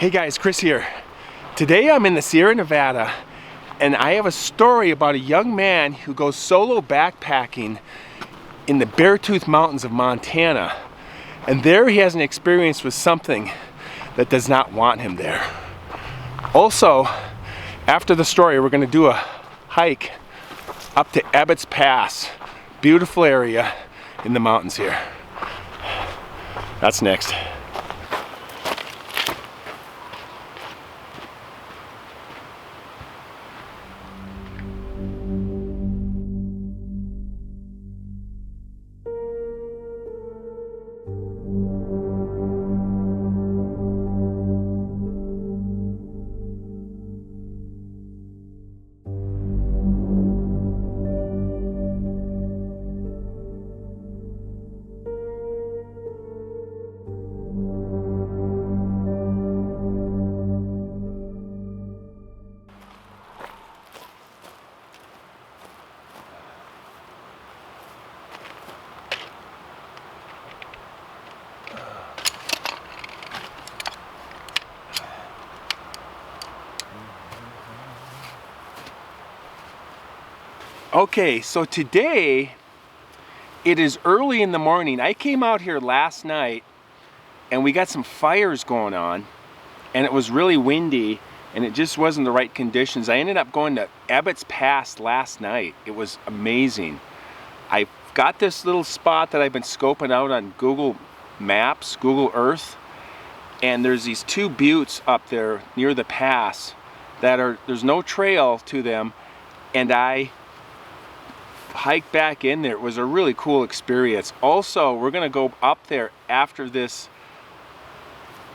Hey guys, Chris here. Today I'm in the Sierra Nevada and I have a story about a young man who goes solo backpacking in the Beartooth Mountains of Montana. And there he has an experience with something that does not want him there. Also, after the story, we're going to do a hike up to Abbott's Pass. Beautiful area in the mountains here. That's next. Okay, so today it is early in the morning. I came out here last night and we got some fires going on and it was really windy and it just wasn't the right conditions. I ended up going to Abbott's Pass last night. It was amazing. I got this little spot that I've been scoping out on Google Maps, Google Earth, and there's these two buttes up there near the pass that there's no trail to them, and I hike back in there. It was a really cool experience. Also, we're gonna go up there after this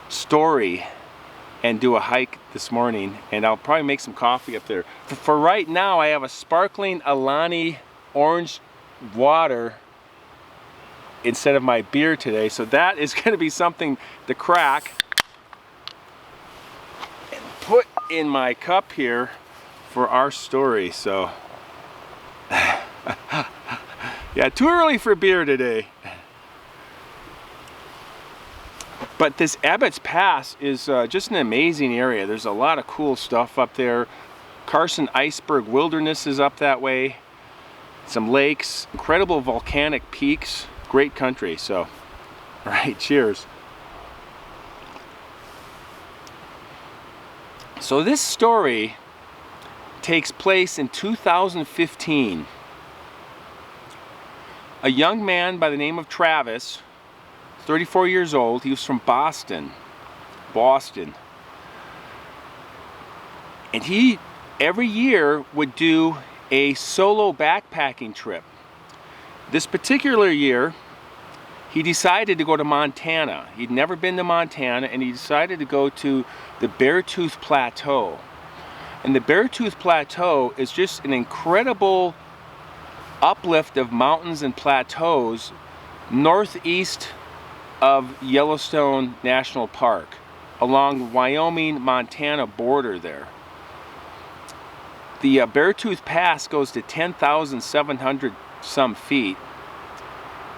story and do a hike this morning, and I'll probably make some coffee up there. For right now, I have a sparkling Alani orange water instead of my beer today, so that is going to be something to crack and put in my cup here for our story. So yeah, too early for beer today. But this Abbott's Pass is just an amazing area. There's a lot of cool stuff up there. Carson Iceberg Wilderness is up that way. Some lakes, incredible volcanic peaks, great country. So, all right, cheers. So this story takes place in 2015. A young man by the name of Travis, 34 years old, he was from Boston. And he, every year, would do a solo backpacking trip. This particular year, he decided to go to Montana. He'd never been to Montana, and he decided to go to the Beartooth Plateau. And the Beartooth Plateau is just an incredible uplift of mountains and plateaus northeast of Yellowstone National Park, along the Wyoming-Montana border there. The Beartooth Pass goes to 10,700 some feet,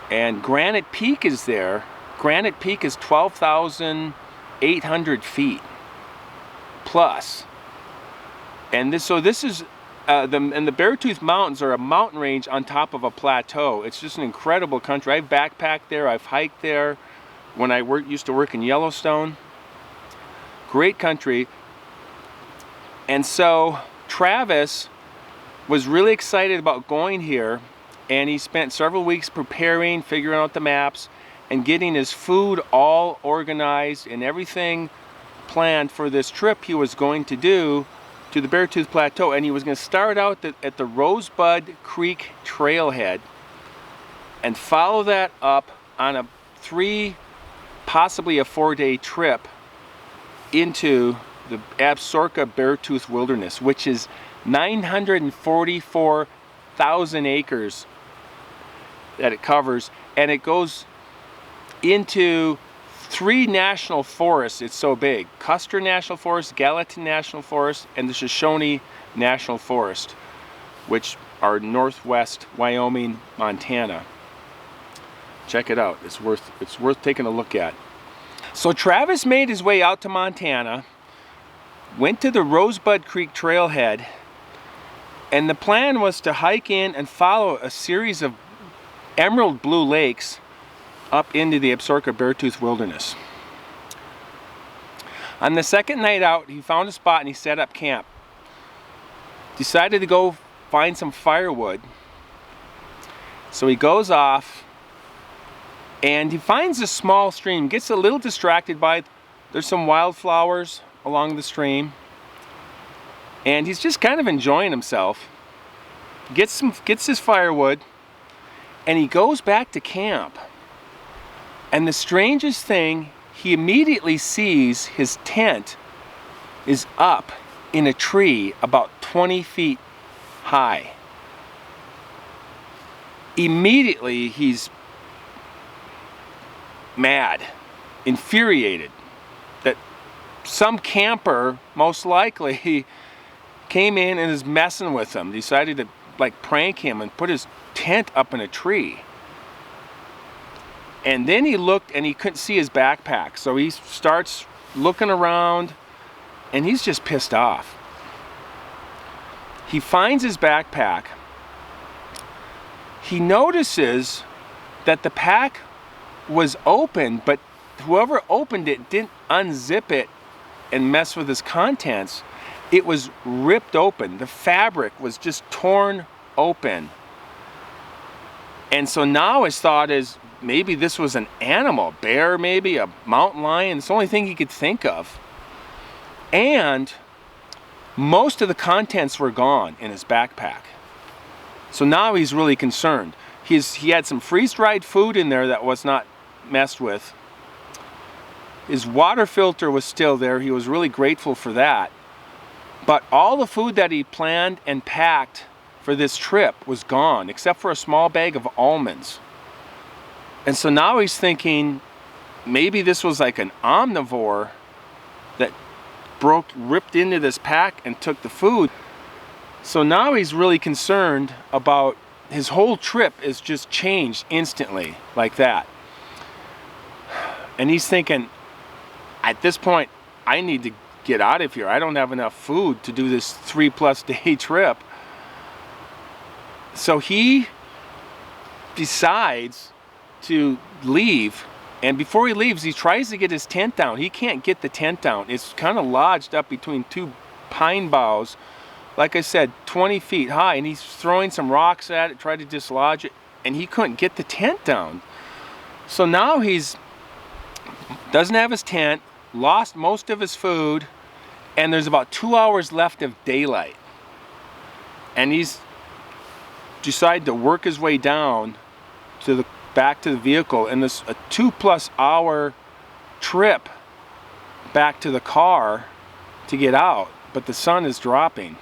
and Granite Peak is there. Granite Peak is 12,800 feet plus. And this is the Beartooth Mountains are a mountain range on top of a plateau. It's just an incredible country. I've backpacked there, I've hiked there when I used to work in Yellowstone. Great country. And so Travis was really excited about going here, and he spent several weeks preparing, figuring out the maps, and getting his food all organized and everything planned for this trip he was going to do to the Beartooth Plateau. And he was going to start out at the Rosebud Creek trailhead and follow that up on a 3, possibly a 4-day trip into the Absaroka Beartooth Wilderness, which is 944,000 acres that it covers, and it goes into 3 national forests. It's so big: Custer National Forest, Gallatin National Forest, and the Shoshone National Forest, which are northwest Wyoming, Montana. Check it out. It's worth taking a look at. So Travis made his way out to Montana, went to the Rosebud Creek trailhead, and the plan was to hike in and follow a series of emerald blue lakes up into the Absaroka Beartooth Wilderness. On the second night out, he found a spot and he set up camp. Decided to go find some firewood. So he goes off and he finds a small stream, gets a little distracted by it. There's some wildflowers along the stream. And he's just kind of enjoying himself. Gets his firewood and he goes back to camp. And the strangest thing, he immediately sees his tent is up in a tree about 20 feet high. Immediately he's mad, infuriated that some camper, most likely, came in and is messing with him, decided to like prank him and put his tent up in a tree. And then he looked and he couldn't see his backpack. So he starts looking around and he's just pissed off. He finds his backpack. He notices that the pack was open, but whoever opened it didn't unzip it and mess with his contents. It was ripped open. The fabric was just torn open. And so now his thought is, maybe this was an animal, bear maybe, a mountain lion. It's the only thing he could think of. And most of the contents were gone in his backpack. So now he's really concerned. He had some freeze-dried food in there that was not messed with. His water filter was still there. He was really grateful for that. But all the food that he planned and packed for this trip was gone, except for a small bag of almonds. And so now he's thinking, maybe this was like an omnivore that ripped into this pack and took the food. So now he's really concerned about his whole trip is just changed instantly like that. And he's thinking, at this point, I need to get out of here. I don't have enough food to do this 3+ day trip. So he decides to leave, and before he leaves, he tries to get his tent down. He can't get the tent down. It's kind of lodged up between two pine boughs, like I said, 20 feet high, and he's throwing some rocks at it, trying to dislodge it, and he couldn't get the tent down. So now doesn't have his tent, lost most of his food, and there's about 2 hours left of daylight. And he's decided to work his way down to back to the vehicle, and this a 2+ hour trip back to the car to get out, but the sun is dropping.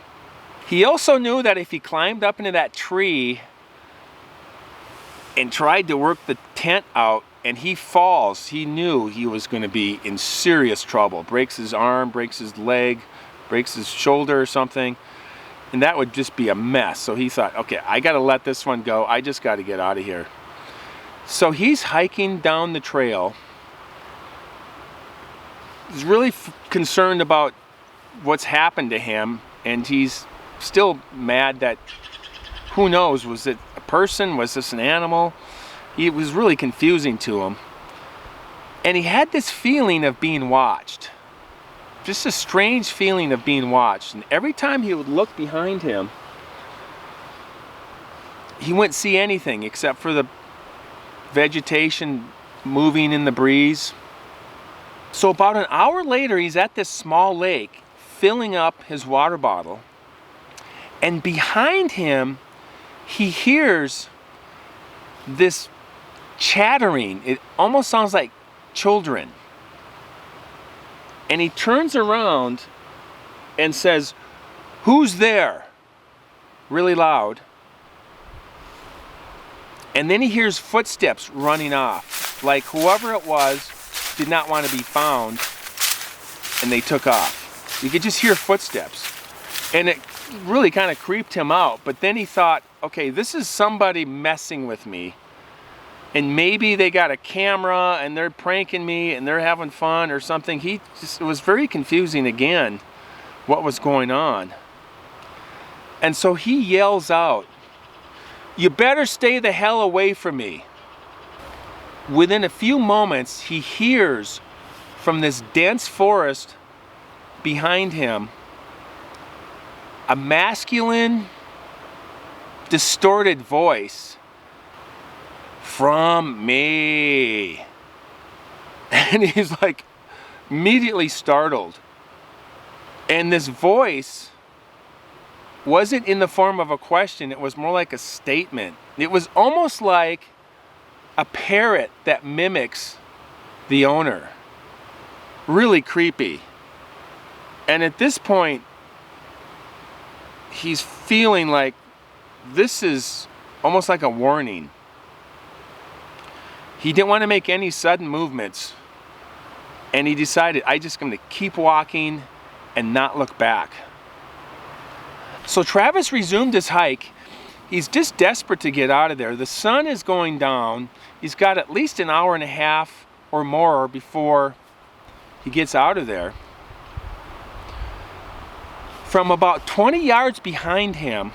He also knew that if he climbed up into that tree and tried to work the tent out and he falls, he knew he was going to be in serious trouble. Breaks his arm, breaks his leg, breaks his shoulder or something, and that would just be a mess. So he thought, okay, I got to let this one go. I just got to get out of here. So he's hiking down the trail. He's really concerned about what's happened to him, and he's still mad that, who knows, was it a person? Was this an animal? It was really confusing to him. And he had this feeling of being watched. Just a strange feeling of being watched. And every time he would look behind him, he wouldn't see anything except for the vegetation moving in the breeze. So about an hour later, he's at this small lake filling up his water bottle. And behind him, he hears this chattering. It almost sounds like children. And he turns around and says, "Who's there?" really loud. And then he hears footsteps running off, like whoever it was did not want to be found, and they took off. You could just hear footsteps. And it really kind of creeped him out, but then he thought, okay, this is somebody messing with me. and maybe they got a camera and they're pranking me and they're having fun or something. It was very confusing again what was going on. And so he yells out, "You better stay the hell away from me." Within a few moments, he hears from this dense forest behind him a masculine, distorted voice, "From me." And he's like immediately startled. And this voice wasn't in the form of a question, it was more like a statement. It was almost like a parrot that mimics the owner. Really creepy. And at this point, he's feeling like this is almost like a warning. He didn't want to make any sudden movements, and he decided, I'm just going to keep walking and not look back. So Travis resumed his hike. He's just desperate to get out of there. The sun is going down. He's got at least an hour and a half or more before he gets out of there. From about 20 yards behind him,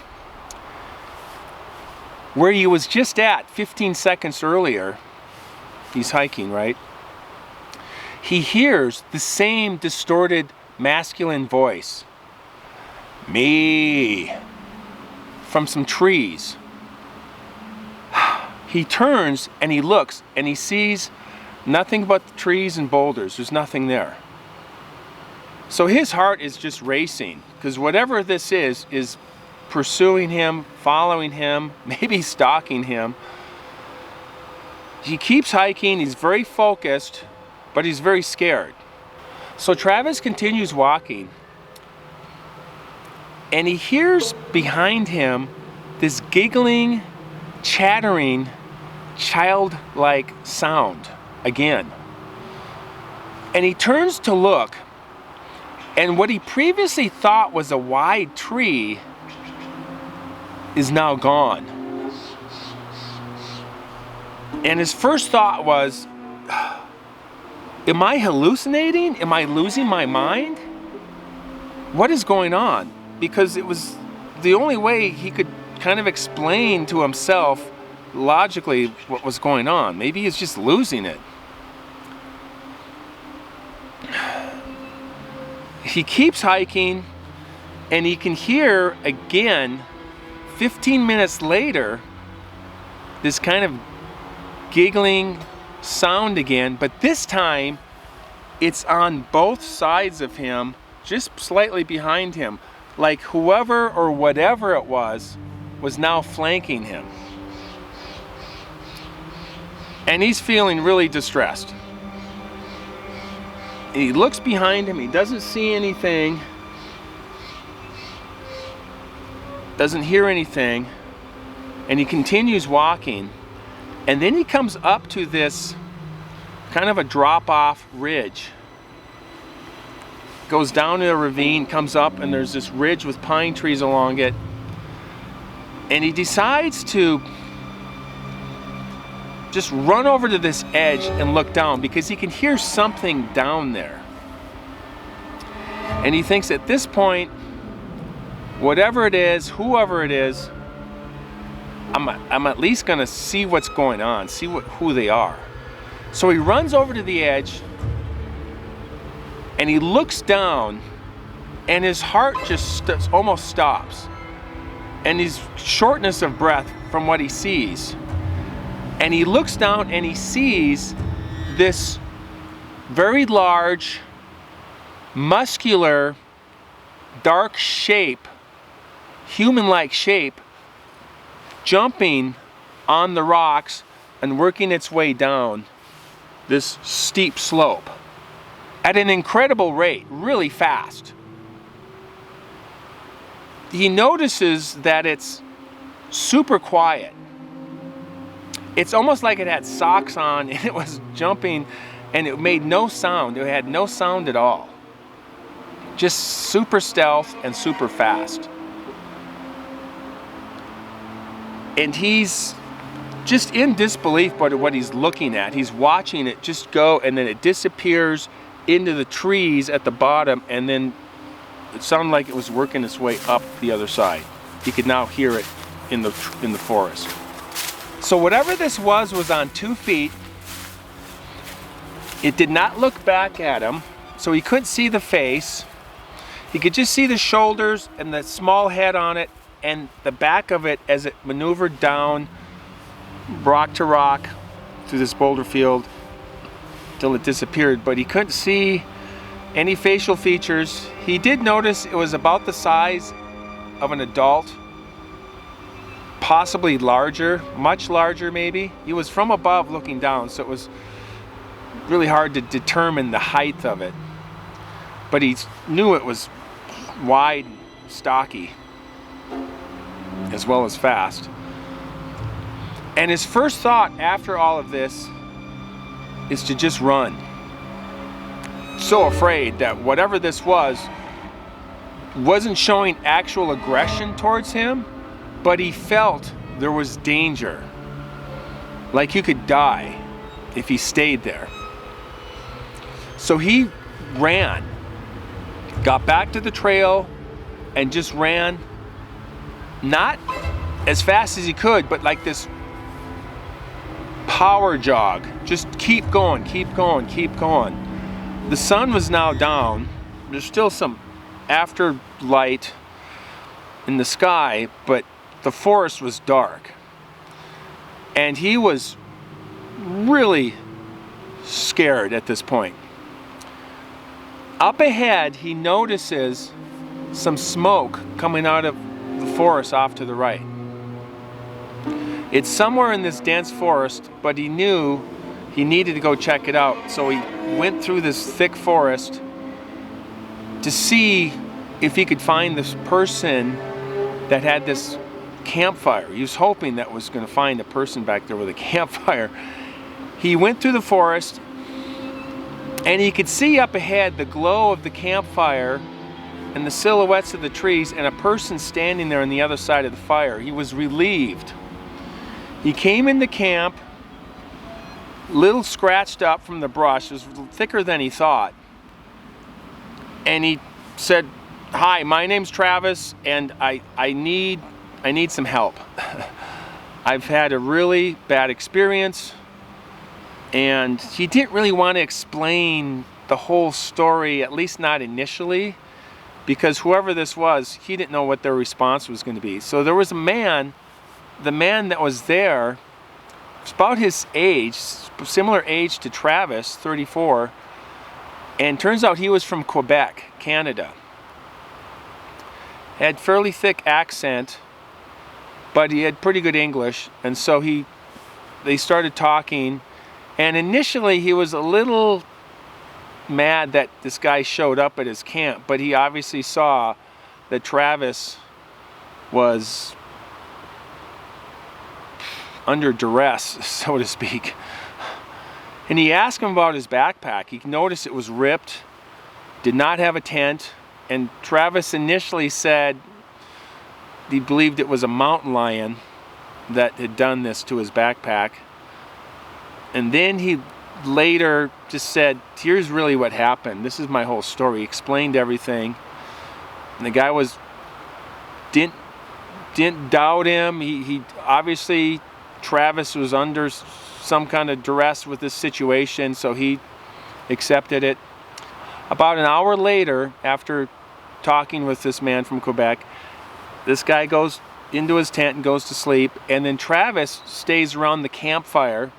where he was just at 15 seconds earlier, he's hiking, right? He hears the same distorted masculine voice, "Me," from some trees. He turns and he looks and he sees nothing but the trees and boulders. There's nothing there. So his heart is just racing, because whatever this is pursuing him, following him, maybe stalking him. He keeps hiking, he's very focused, but he's very scared. So Travis continues walking, and he hears behind him this giggling, chattering, childlike sound again. And he turns to look, and what he previously thought was a wide tree is now gone. And his first thought was, am I hallucinating? Am I losing my mind? What is going on? Because it was the only way he could kind of explain to himself logically what was going on. Maybe he's just losing it. He keeps hiking, and he can hear again, 15 minutes later, this kind of giggling sound again, but this time it's on both sides of him, just slightly behind him, like whoever or whatever it was now flanking him. And he's feeling really distressed. He looks behind him, he doesn't see anything, doesn't hear anything, and he continues walking. And then he comes up to this kind of a drop-off ridge. Goes down to a ravine, comes up, and there's this ridge with pine trees along it. And he decides to just run over to this edge and look down, because he can hear something down there. And he thinks at this point, whatever it is, whoever it is, I'm at least gonna see what's going on, see who they are. So he runs over to the edge, and he looks down, and his heart just almost stops. And he's shortness of breath from what he sees. And he looks down and he sees this very large, muscular, dark shape, human-like shape, jumping on the rocks and working its way down this steep slope at an incredible rate, really fast. He notices that it's super quiet. It's almost like it had socks on and it was jumping, and it made no sound. It had no sound at all. Just super stealth and super fast. And he's just in disbelief by what he's looking at. He's watching it just go, and then it disappears into the trees at the bottom, and then it sounded like it was working its way up the other side. He could now hear it in the forest. So whatever this was on 2 feet. It did not look back at him, so he couldn't see the face. He could just see the shoulders and the small head on it and the back of it as it maneuvered down rock to rock through this boulder field till it disappeared, but he couldn't see any facial features. He did notice it was about the size of an adult, possibly larger, much larger maybe. He was from above looking down, so it was really hard to determine the height of it, but he knew it was wide, stocky, as well as fast. And his first thought after all of this is to just run. So afraid that whatever this wasn't showing actual aggression towards him, but he felt there was danger, like he could die if he stayed there. So he ran, got back to the trail, and just ran, not as fast as he could, but like this power jog. Just keep going, keep going, keep going. The sun was now down. There's still some after light in the sky, but the forest was dark. And he was really scared at this point. Up ahead, he notices some smoke coming out of the forest off to the right. It's somewhere in this dense forest, but he knew he needed to go check it out. So he went through this thick forest to see if he could find this person that had this campfire. He was hoping that was going to find a person back there with a campfire. He went through the forest, and he could see up ahead the glow of the campfire and the silhouettes of the trees and a person standing there on the other side of the fire. He was relieved. He came into camp, little scratched up from the brush. It was thicker than he thought. And he said, "Hi, my name's Travis, and I need some help. I've had a really bad experience." And he didn't really want to explain the whole story, at least not initially, because whoever this was, he didn't know what their response was going to be. So there was a man, the man that was there, was about his age, similar age to Travis, 34, and turns out he was from Quebec, Canada. Had fairly thick accent, but he had pretty good English, and so they started talking. And initially he was a little mad that this guy showed up at his camp, but he obviously saw that Travis was under duress, so to speak. And he asked him about his backpack. He noticed it was ripped, did not have a tent, and Travis initially said he believed it was a mountain lion that had done this to his backpack. And then he later just said, "Here's really what happened. This is my whole story." He explained everything. And the guy didn't doubt him. He obviously, Travis was under some kind of duress with this situation, so he accepted it. About an hour later, after talking with this man from Quebec, this guy goes into his tent and goes to sleep, and then Travis stays around the campfire,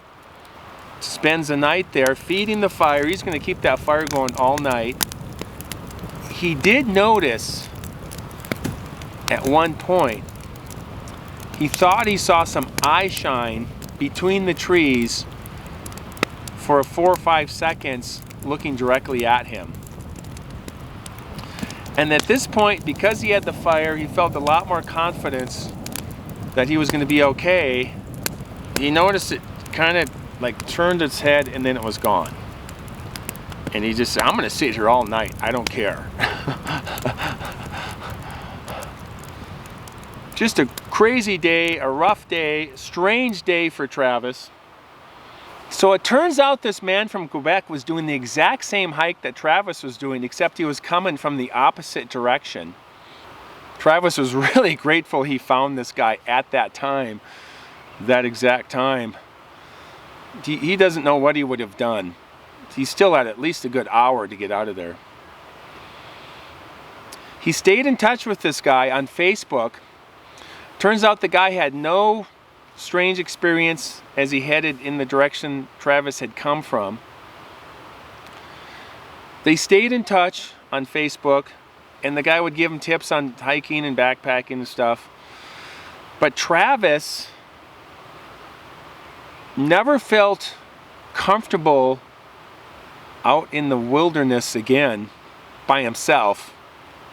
spends the night there feeding the fire. He's going to keep that fire going all night. He did notice at one point, he thought he saw some eye shine between the trees for 4 or 5 seconds looking directly at him. And at this point, because he had the fire, he felt a lot more confidence that he was going to be okay. He noticed it kind of like turned its head, and then it was gone. And he just said, "I'm going to sit here all night. I don't care." Just a crazy day, a rough day, strange day for Travis. So it turns out this man from Quebec was doing the exact same hike that Travis was doing, except he was coming from the opposite direction. Travis was really grateful he found this guy at that time, that exact time. He doesn't know what he would have done. He still had at least a good hour to get out of there. He stayed in touch with this guy on Facebook. Turns out the guy had no strange experience as he headed in the direction Travis had come from. They stayed in touch on Facebook, and the guy would give him tips on hiking and backpacking and stuff. But Travis never felt comfortable out in the wilderness again by himself,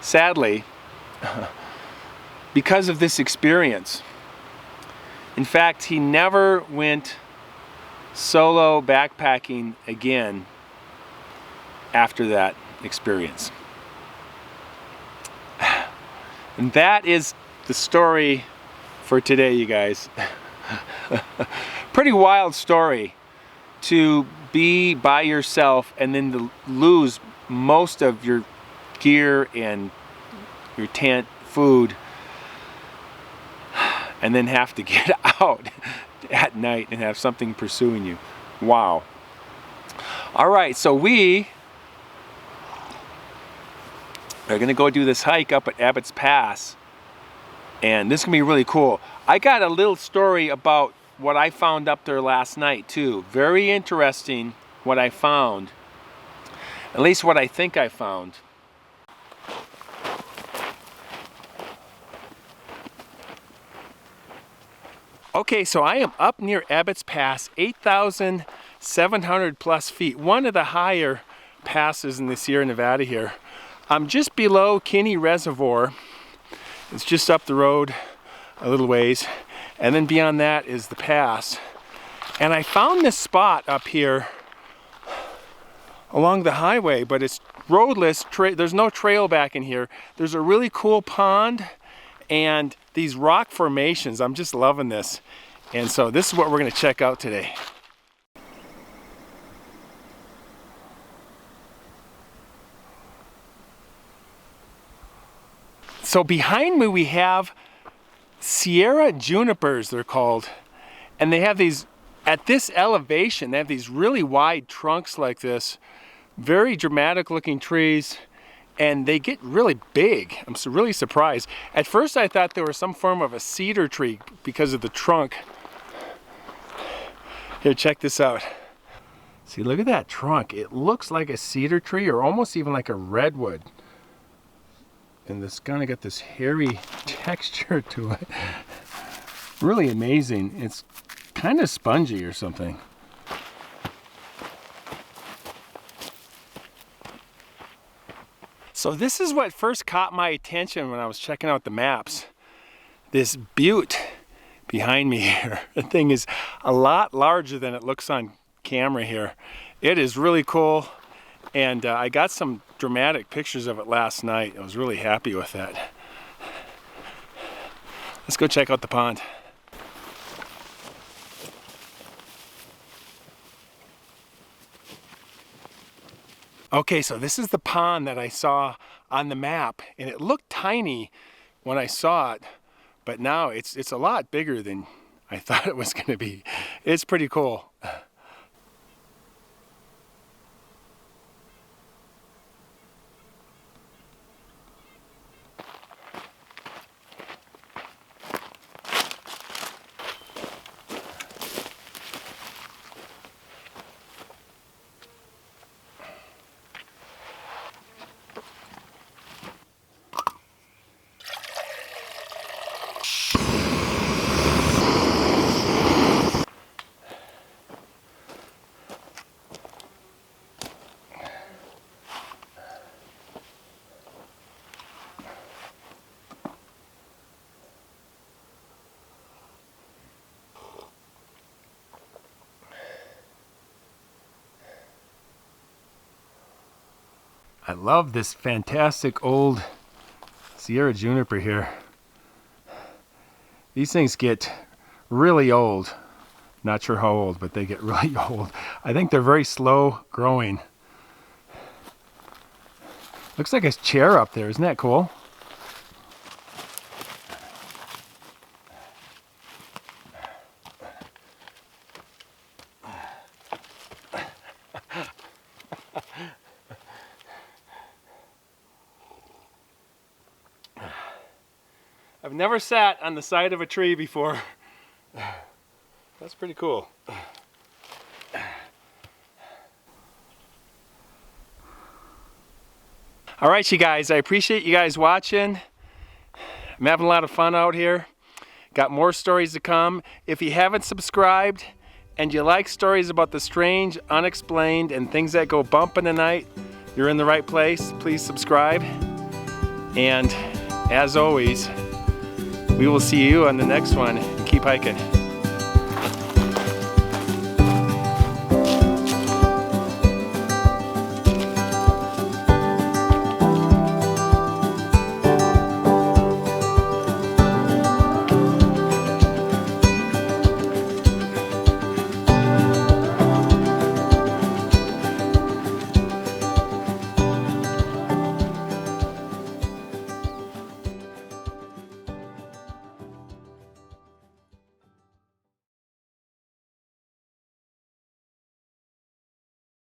sadly, because of this experience. In fact, he never went solo backpacking again after that experience. And that is the story for today, you guys. Pretty wild story to be by yourself and then to lose most of your gear and your tent, food, and then have to get out at night and have something pursuing you. Wow. All right, so we are gonna go do this hike up at Abbott's Pass, and this is gonna be really cool. I got a little story about what I found up there last night too. Very interesting what I found, at least what I think I found. Okay, so I am up near Abbott's Pass, 8,700 plus feet, one of the higher passes in the Sierra Nevada here. I'm just below Kinney Reservoir. It's just up the road a little ways, and then beyond that is the pass. And I found this spot up here along the highway, but it's roadless. There's no trail back in here. There's a really cool pond and these rock formations. I'm just loving this. And so this is what we're gonna check out today. So behind me we have Sierra junipers, they're called. And they have these, at this elevation, they have these really wide trunks like this. Very dramatic looking trees. And they get really big. I'm really surprised. At first I thought they were some form of a cedar tree because of the trunk. Here, check this out. See, look at that trunk. It looks like a cedar tree or almost even like a redwood. And this kind of got this hairy texture to it. Really amazing. It's kind of spongy or something. So this is what first caught my attention when I was checking out the maps. This butte behind me here. The thing is a lot larger than it looks on camera here. It is really cool, and I got some dramatic pictures of it last night. I was really happy with that. Let's go check out the pond. Okay, so this is the pond that I saw on the map, and it looked tiny when I saw it, but now it's a lot bigger than I thought it was gonna be. It's pretty cool. I love this fantastic old Sierra juniper here. These things get really old. Not sure how old, but they get really old. I think they're very slow growing. Looks like a chair up there. Isn't that cool? I've never sat on the side of a tree before. That's pretty cool. All right, you guys, I appreciate you guys watching. I'm having a lot of fun out here. Got more stories to come. If you haven't subscribed and you like stories about the strange, unexplained, and things that go bump in the night, you're in the right place. Please subscribe. And as always, we will see you on the next one. Keep hiking.